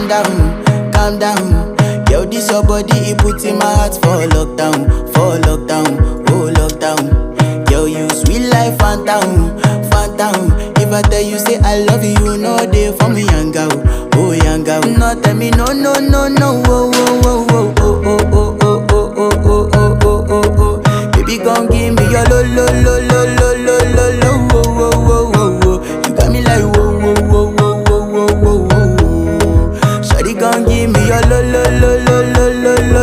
calm down. Yo, this your body, it put in my heart for lockdown, oh lockdown. Yo, you sweet life, phantom, phantom. If I tell you say I love you, no day for me, young girl, oh young girl. No tell me no, no, no, no, oh, oh, oh, oh, oh, oh, oh, oh, oh, oh, oh, oh, oh, oh. Baby, gon' give me your lo, lo, lo, lo.